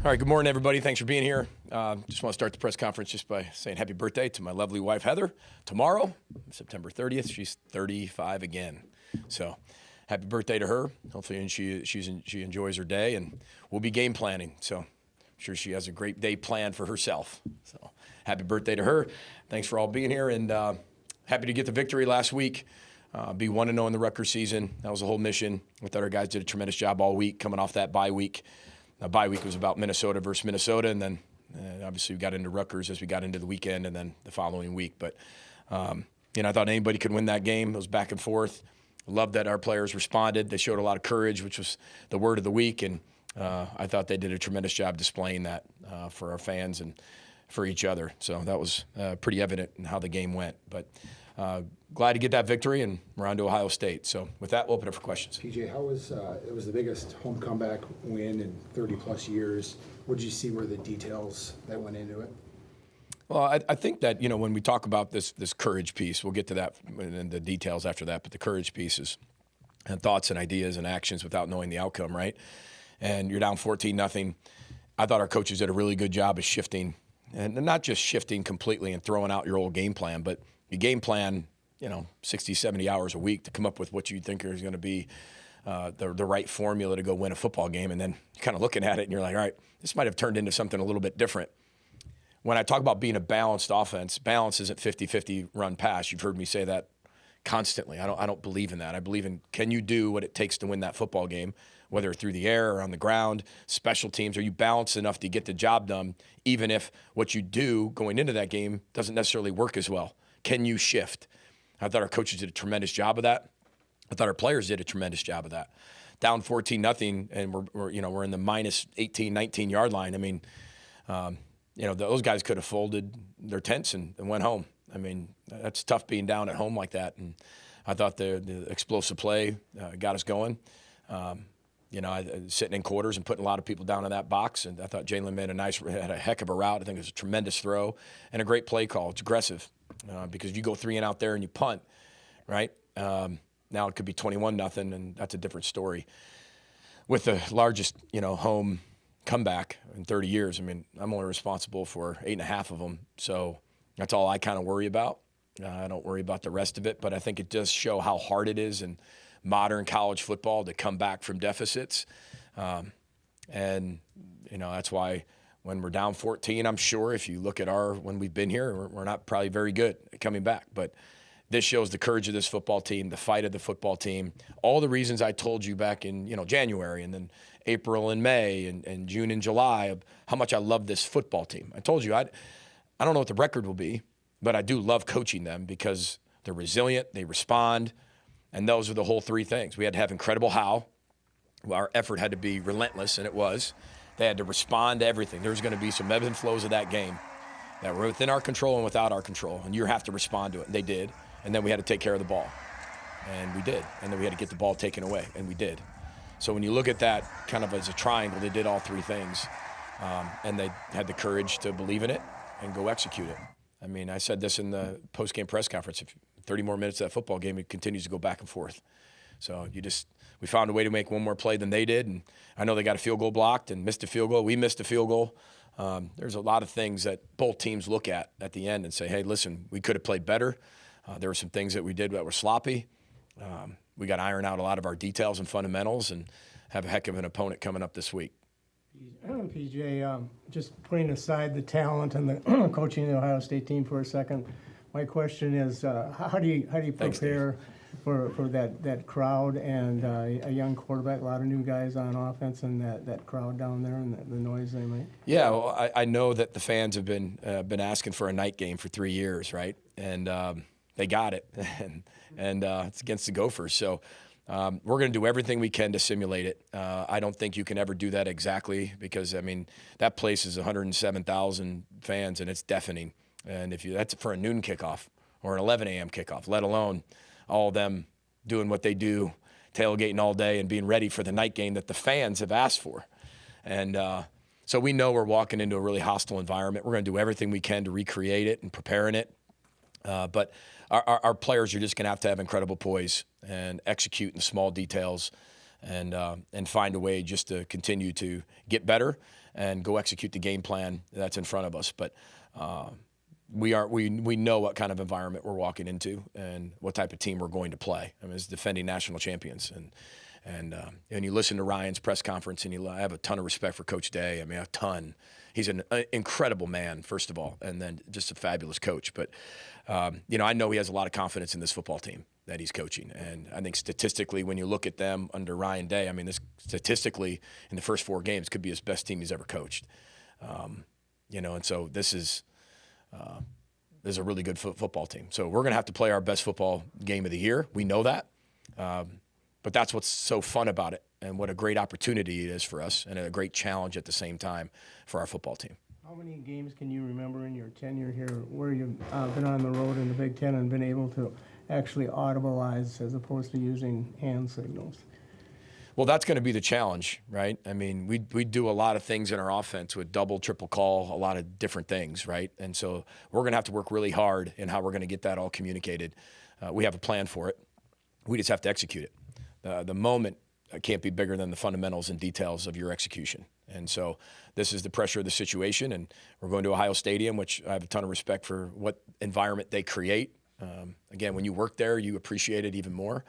All right, good morning, everybody. Thanks for being here. Just want to start the press conference just by saying happy birthday to my lovely wife, Heather. Tomorrow, September 30th, she's 35 again. So happy birthday to her. Hopefully she enjoys her day, and we'll be game planning. So I'm sure she has a great day planned for herself. So happy birthday to her. Thanks for all being here, and happy to get the victory last week. Be 1-0 in the Rutgers season. That was the whole mission. I thought our guys did a tremendous job all week coming off that bye week. Bye week was about Minnesota versus Minnesota, and then obviously we got into Rutgers as we got into the weekend and then the following week. But, I thought anybody could win that game. It was back and forth. Loved that our players responded. They showed a lot of courage, which was the word of the week, and I thought they did a tremendous job displaying that for our fans and for each other. So that was pretty evident in how the game went. But glad to get that victory, and we're on to Ohio State. So with that, we'll open up for questions. PJ, how was it was the biggest home comeback win in 30-plus years. What did you see were the details that went into it? Well, I think that, when we talk about this courage piece, we'll get to that and the details after that, but the courage piece is and thoughts and ideas and actions without knowing the outcome, right? And you're down 14-0. I thought our coaches did a really good job of shifting, and not just shifting completely and throwing out your old game plan, but your game plan, 60, 70 hours a week to come up with what you think is going to be the right formula to go win a football game. And then you're kind of looking at it and you're like, all right, this might have turned into something a little bit different. When I talk about being a balanced offense, balance isn't 50-50 run pass. You've heard me say that constantly. I don't believe in that. I believe in, can you do what it takes to win that football game, whether through the air or on the ground, special teams? Are you balanced enough to get the job done, even if what you do going into that game doesn't necessarily work as well? Can you shift? I thought our coaches did a tremendous job of that. I thought our players did a tremendous job of that. Down 14-0, and we're in the minus 18, 19-yard line. I mean, those guys could have folded their tents and went home. I mean, that's tough being down at home like that. And I thought the explosive play got us going. Sitting in quarters and putting a lot of people down in that box. And I thought Jalen had a heck of a route. I think it was a tremendous throw and a great play call. It's aggressive because you go 3 and out there and you punt, right? Now it could be 21-0, and that's a different story. With the largest, home comeback in 30 years, I mean, I'm only responsible for 8.5 of them. So that's all I kind of worry about. I don't worry about the rest of it, but I think it does show how hard it is in modern college football to come back from deficits. That's why when we're down 14, I'm sure if you look at when we've been here, we're not probably very good at coming back. But this shows the courage of this football team, the fight of the football team, all the reasons I told you back in, January and then April and May and June and July of how much I love this football team. I told you, I don't know what the record will be, but I do love coaching them because they're resilient, they respond, and those are the whole 3 things. We had to have incredible how. Our effort had to be relentless, and it was. They had to respond to everything. There's going to be some ebbs and flows of that game that were within our control and without our control, and you have to respond to it, and they did. And then we had to take care of the ball, and we did. And then we had to get the ball taken away, and we did. So when you look at that kind of as a triangle, they did all 3 things, and they had the courage to believe in it and go execute it. I mean, I said this in the post-game press conference. If 30 more minutes of that football game, it continues to go back and forth. So we found a way to make one more play than they did, and I know they got a field goal blocked and missed a field goal. We missed a field goal. There's a lot of things that both teams look at the end and say, hey, listen, we could have played better. There were some things that we did that were sloppy. We got to iron out a lot of our details and fundamentals and have a heck of an opponent coming up this week. PJ, just putting aside the talent and the coaching of the Ohio State team for a second, my question is, how do you prepare for that crowd and a young quarterback, a lot of new guys on offense, and that crowd down there and the noise they make? Yeah, well, I know that the fans have been asking for a night game for 3 years, right? And they got it, and it's against the Gophers. So we're going to do everything we can to simulate it. I don't think you can ever do that exactly because, I mean, that place is 107,000 fans, and it's deafening. And that's for a noon kickoff or an 11 a.m. kickoff, let alone all of them doing what they do, tailgating all day and being ready for the night game that the fans have asked for. And so we know we're walking into a really hostile environment. We're going to do everything we can to recreate it and preparing it. But our players are just going to have incredible poise and execute in the small details and find a way just to continue to get better and go execute the game plan that's in front of us. But we know what kind of environment we're walking into and what type of team we're going to play. I mean, it's defending national champions, and you listen to Ryan's press conference, and I have a ton of respect for Coach Day. I mean, a ton. He's an incredible man, first of all, and then just a fabulous coach. But I know he has a lot of confidence in this football team that he's coaching, and I think statistically, when you look at them under Ryan Day, I mean, this statistically in the first 4 games could be his best team he's ever coached. And so this is a really good football team. So we're going to have to play our best football game of the year. We know that. But that's what's so fun about it, and what a great opportunity it is for us, and a great challenge at the same time for our football team. How many games can you remember in your tenure here where you've been on the road in the Big Ten and been able to actually audibilize as opposed to using hand signals? Well, that's going to be the challenge, right? I mean, we do a lot of things in our offense with double, triple call, a lot of different things, right? And so we're going to have to work really hard in how we're going to get that all communicated. We have a plan for it. We just have to execute it. The moment can't be bigger than the fundamentals and details of your execution. And so this is the pressure of the situation, and we're going to Ohio Stadium, which I have a ton of respect for what environment they create. Again, when you work there, you appreciate it even more.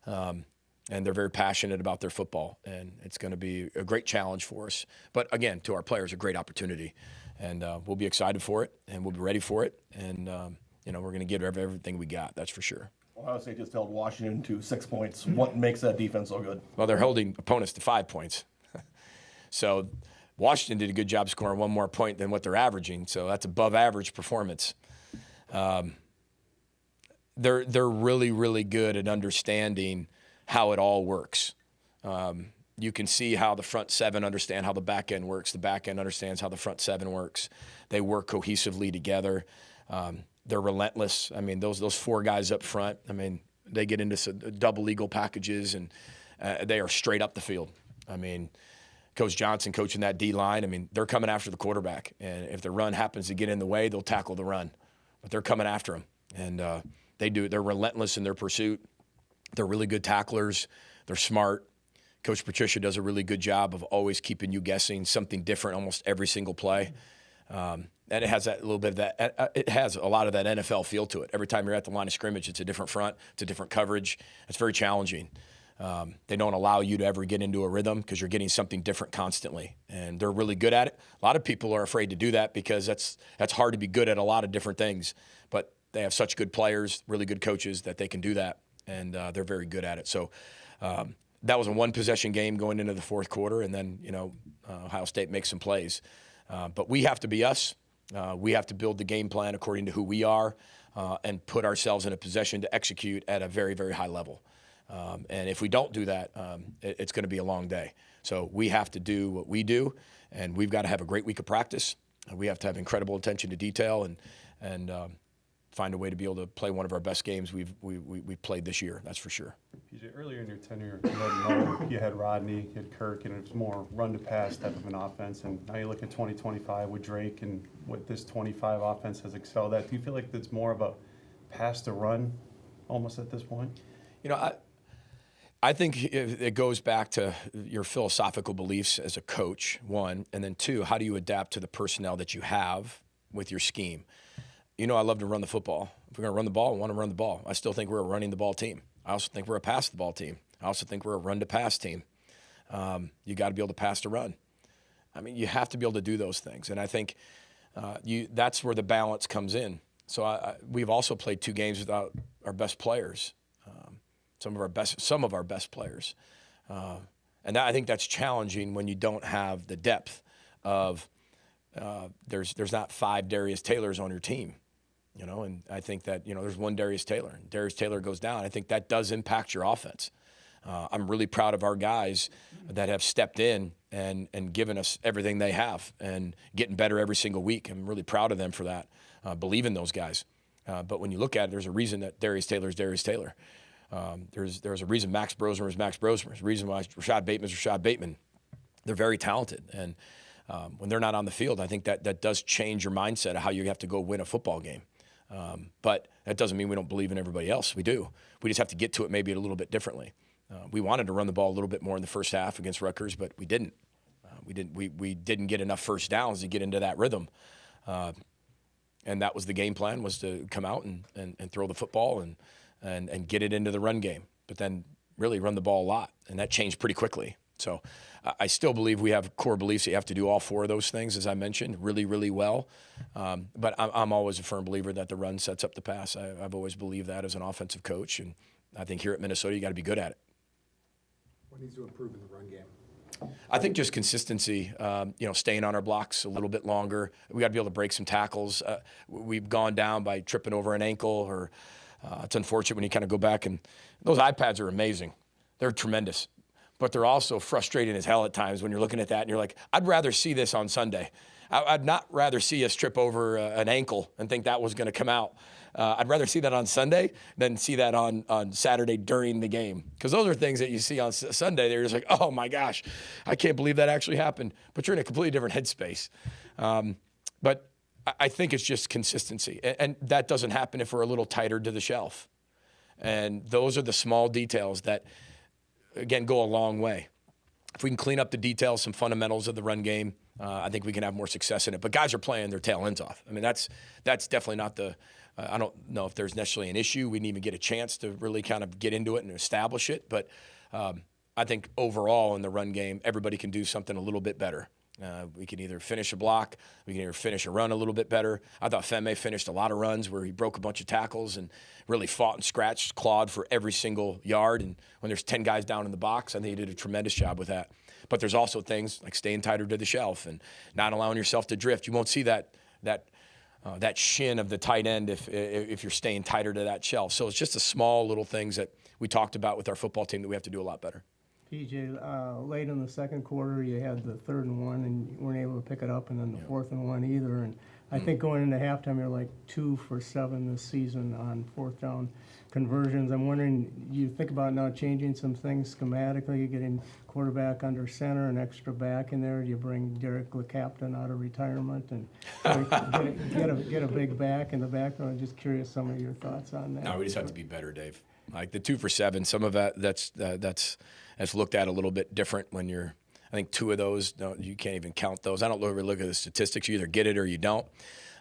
And they're very passionate about their football, and it's going to be a great challenge for us. But again, to our players, a great opportunity, and we'll be excited for it, and we'll be ready for it, and we're going to give everything we got. That's for sure. Ohio State just held Washington to 6 points. What makes that defense so good? Well, they're holding opponents to 5 points. So Washington did a good job scoring 1 more point than what they're averaging, so that's above average performance. They're really, really good at understanding how it all works. You can see how the front 7 understand how the back end works. The back end understands how the front 7 works. They work cohesively together. They're relentless. I mean, those 4 guys up front, I mean, they get into some double eagle packages, and they are straight up the field. I mean, Coach Johnson coaching that D-line, I mean, they're coming after the quarterback. And if the run happens to get in the way, they'll tackle the run. But they're coming after him. And they're relentless in their pursuit. They're really good tacklers. They're smart. Coach Patricia does a really good job of always keeping you guessing something different almost every single play. And it has that little bit of that. It has a lot of that NFL feel to it. Every time you're at the line of scrimmage, it's a different front, it's a different coverage. It's very challenging. They don't allow you to ever get into a rhythm because you're getting something different constantly, and they're really good at it. A lot of people are afraid to do that because that's hard to be good at a lot of different things. But they have such good players, really good coaches that they can do that, and they're very good at it. So that was a 1-possession game going into the 4th quarter, and then Ohio State makes some plays. But we have to be us. We have to build the game plan according to who we are and put ourselves in a position to execute at a very, very high level. And if we don't do that, it's going to be a long day. So we have to do what we do, and we've got to have a great week of practice. We have to have incredible attention to detail and find a way to be able to play one of our best games we've played this year. That's for sure. PJ, earlier in your tenure, you had Mo, you had Rodney, you had Kirk, and it was more run-to-pass type of an offense. And now you look at 2025 with Drake and what this 25 offense has excelled at. Do you feel like it's more of a pass-to-run almost at this point? I think it goes back to your philosophical beliefs as a coach, 1, and then 2, how do you adapt to the personnel that you have with your scheme? I love to run the football. If we're going to run the ball, I want to run the ball. I still think we're a running the ball team. I also think we're a pass the ball team. I also think we're a run to pass team. You got to be able to pass to run. I mean, you have to be able to do those things, and I think that's where the balance comes in. So we've also played 2 games without our best players. Some of our best players, and I think that's challenging when you don't have the depth of there's not 5 Darius Taylors on your team, and I think that there's 1 Darius Taylor. Darius Taylor goes down. I think that does impact your offense. I'm really proud of our guys that have stepped in and given us everything they have and getting better every single week. I'm really proud of them for that. Believe in those guys, but when you look at it, there's a reason that Darius Taylor is Darius Taylor. There's a reason Max Brosmer is Max Brosmer. There's a reason why Rashad Bateman is Rashad Bateman. They're very talented, and when they're not on the field, I think that does change your mindset of how you have to go win a football game. But that doesn't mean we don't believe in everybody else. We do. We just have to get to it maybe a little bit differently. We wanted to run the ball a little bit more in the first half against Rutgers, but we didn't. We didn't get enough first downs to get into that rhythm. And that was the game plan, was to come out and throw the football and get it into the run game. But then really run the ball a lot, and that changed pretty quickly. So I still believe we have core beliefs that you have to do all four of those things, as I mentioned, really, really well. But I'm always a firm believer that the run sets up the pass. I've always believed that as an offensive coach, and I think here at Minnesota, you got to be good at it. What needs to improve in the run game? I think just consistency, staying on our blocks a little bit longer. We got to be able to break some tackles. We've gone down by tripping over an ankle, or it's unfortunate when you kind of go back, and those iPads are amazing. They're tremendous, but they're also frustrating as hell at times when you're looking at that and you're like, I'd rather see this on Sunday. I'd not rather see us trip over an ankle and think that was going to come out. I'd rather see that on Sunday than see that on Saturday during the game. Because those are things that you see on Sunday. They're just like, oh my gosh, I can't believe that actually happened. But you're in a completely different headspace. But I think it's just consistency. And that doesn't happen if we're a little tighter to the shelf. And those are the small details that, again, go a long way. If we can clean up the details, some fundamentals of the run game, I think we can have more success in it. But guys are playing their tail ends off. I mean, that's definitely not the I don't know if there's necessarily an issue. We didn't even get a chance to really kind of get into it and establish it. But I think overall in the run game, everybody can do something a little bit better. We can either finish a block, we can either finish a run a little bit better. I thought Femme finished a lot of runs where he broke a bunch of tackles and really fought and scratched, clawed for every single yard. And when there's 10 guys down in the box, I think he did a tremendous job with that. But there's also things like staying tighter to the shelf and not allowing yourself to drift. You won't see that shin of the tight end if you're staying tighter to that shelf. So it's just the small little things that we talked about with our football team that we have to do a lot better. PJ, late in the second quarter, you had the 3rd and 1, and you weren't able to pick it up, and then the 4th and 1 either. And I think going into halftime, you're like 2 for 7 this season on 4th down conversions. I'm wondering, you think about now changing some things schematically, getting quarterback under center, an extra back in there? Do you bring Derek LeCaptain out of retirement and get a big back in the background? Just curious some of your thoughts on that. No, we just have to be better, Dave. Like the 2 for 7, some of that's looked at a little bit different when you're. I think 2 of those, you can't even count those. I don't really look at the statistics. You either get it or you don't.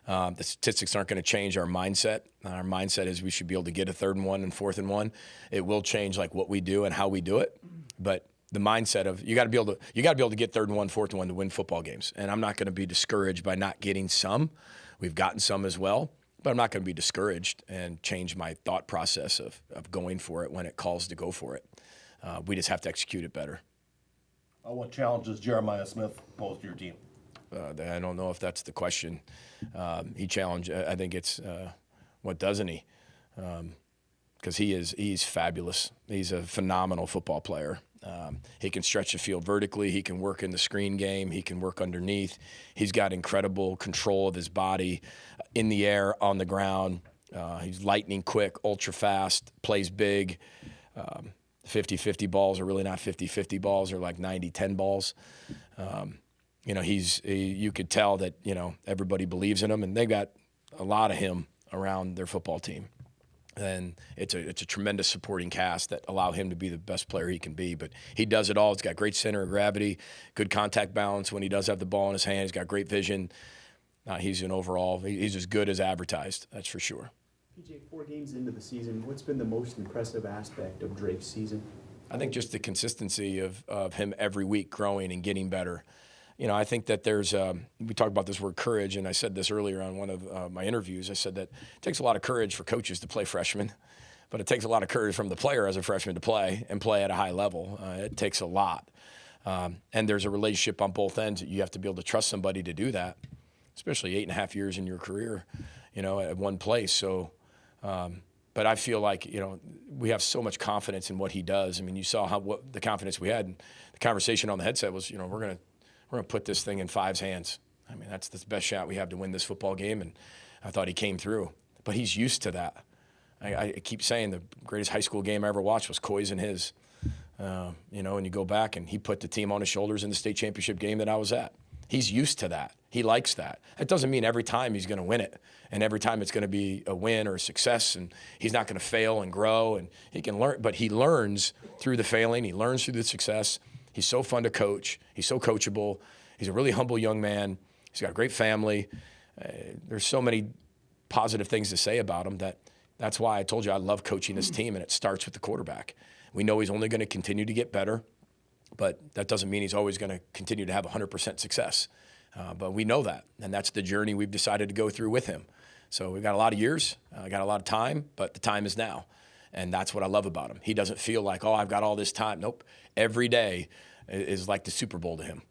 The statistics aren't going to change our mindset. Our mindset is we should be able to get a 3rd and 1 and 4th and 1. It will change like what we do and how we do it, but the mindset of you got to be able to get 3rd and 1, 4th and 1 to win football games. And I'm not going to be discouraged by not getting some. We've gotten some as well, but I'm not going to be discouraged and change my thought process of going for it when it calls to go for it. We just have to execute it better. What challenges Jeremiah Smith pose to your team? I don't know if that's the question. He challenged. I think it's what doesn't he? Because he's fabulous. He's a phenomenal football player. He can stretch the field vertically. He can work in the screen game. He can work underneath. He's got incredible control of his body in the air, on the ground. He's lightning quick, ultra fast, plays big. 50-50 balls are really not 50-50 balls. They're like 90-10 balls. You could tell that, everybody believes in him, and they got a lot of him around their football team. And it's a tremendous supporting cast that allow him to be the best player he can be. But he does it all. He's got great center of gravity, good contact balance when he does have the ball in his hand. He's got great vision. He's as good as advertised, that's for sure. PJ, 4 games into the season, what's been the most impressive aspect of Drake's season? I think just the consistency of him every week growing and getting better. I think that there's, we talked about this word courage, and I said this earlier on one of my interviews. I said that it takes a lot of courage for coaches to play freshmen, but it takes a lot of courage from the player as a freshman to play and play at a high level. It takes a lot. And there's a relationship on both ends that you have to be able to trust somebody to do that, especially 8.5 years in your career, at one place. So, but I feel like, we have so much confidence in what he does. I mean, you saw what the confidence we had. The conversation on the headset was, we're going to put this thing in Five's hands. I mean, that's the best shot we have to win this football game, and I thought he came through. But he's used to that. I keep saying the greatest high school game I ever watched was Coy's and his. And you go back, and he put the team on his shoulders in the state championship game that I was at. He's used to that. He likes that. It doesn't mean every time he's going to win it, and every time it's going to be a win or a success, and he's not going to fail and grow, and he can learn. But he learns through the failing. He learns through the success. He's so fun to coach. He's so coachable. He's a really humble young man. He's got a great family. There's so many positive things to say about him that's why I told you I love coaching this team, and it starts with the quarterback. We know he's only going to continue to get better, but that doesn't mean he's always going to continue to have 100% success. But we know that, and that's the journey we've decided to go through with him. So we've got a lot of years, got a lot of time, but the time is now. And that's what I love about him. He doesn't feel like, oh, I've got all this time. Nope. Every day is like the Super Bowl to him.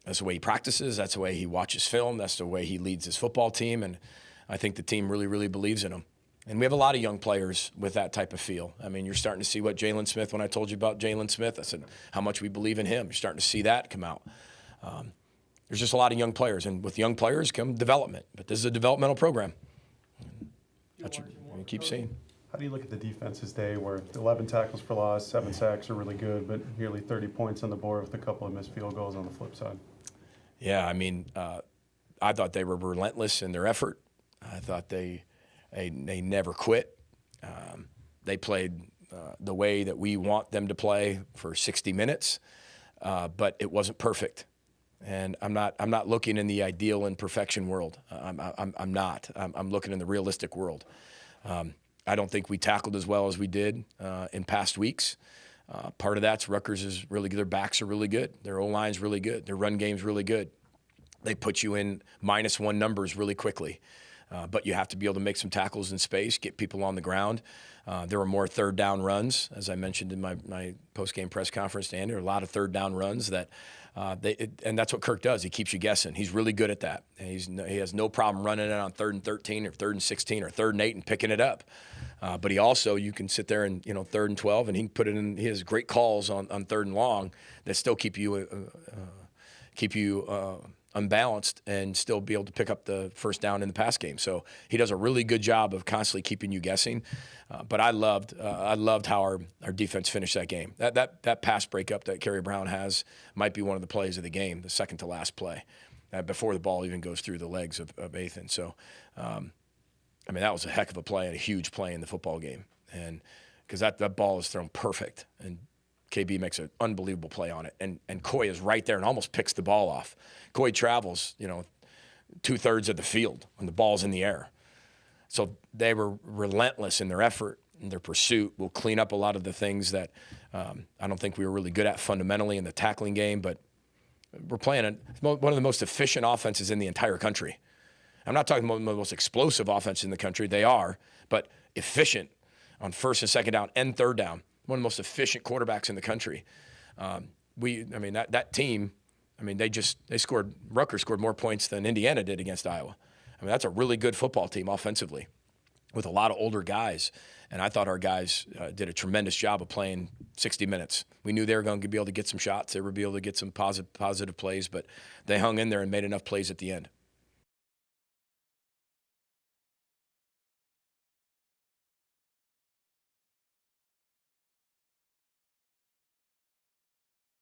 That's the way he practices. That's the way he watches film. That's the way he leads his football team. And I think the team really, really believes in him. And we have a lot of young players with that type of feel. I mean, you're starting to see what Jalen Smith, when I told you about Jalen Smith, I said how much we believe in him. You're starting to see that come out. There's just a lot of young players. And with young players come development. But this is a developmental program. That's what you keep seeing. How do you look at the defense's day where 11 tackles for loss, 7 sacks are really good, but nearly 30 points on the board with a couple of missed field goals on the flip side? Yeah, I mean, I thought they were relentless in their effort. I thought they never quit. They played the way that we want them to play for 60 minutes, but it wasn't perfect. And I'm not looking in the ideal and perfection world. I'm not. I'm looking in the realistic world. I don't think we tackled as well as we did in past weeks. Part of that's Rutgers is really good. Their backs are really good. Their O-line's really good. Their run game's really good. They put you in -1 numbers really quickly. But you have to be able to make some tackles in space, get people on the ground. There were more third down runs, as I mentioned in my post-game press conference, Dan. There were a lot of third down runs that and that's what Kirk does. He keeps you guessing. He's really good at that. And he has no problem running it on 3rd and 13 or 3rd and 16 or 3rd and 8 and picking it up. But you can sit there and 3rd and 12, and he can put it in. He has great calls on 3rd and long that still keep you unbalanced and still be able to pick up the first down in the pass game. So he does a really good job of constantly keeping you guessing. But I loved how our defense finished that game. That pass breakup that Kerry Brown has might be one of the plays of the game, the second to last play, before the ball even goes through the legs of Athan. So, I mean, that was a heck of a play and a huge play in the football game. And because that ball is thrown perfect, and KB makes an unbelievable play on it. And Coy is right there and almost picks the ball off. Coy travels, 2/3 of the field when the ball's in the air. So they were relentless in their effort and their pursuit. We'll clean up a lot of the things that I don't think we were really good at fundamentally in the tackling game, but we're playing one of the most efficient offenses in the entire country. I'm not talking about the most explosive offense in the country. They are, but efficient on 1st and 2nd down and 3rd down. One of the most efficient quarterbacks in the country. That team, Rutgers scored more points than Indiana did against Iowa. I mean, that's a really good football team offensively with a lot of older guys. And I thought our guys did a tremendous job of playing 60 minutes. We knew they were going to be able to get some shots. They were able to get some positive plays, but they hung in there and made enough plays at the end.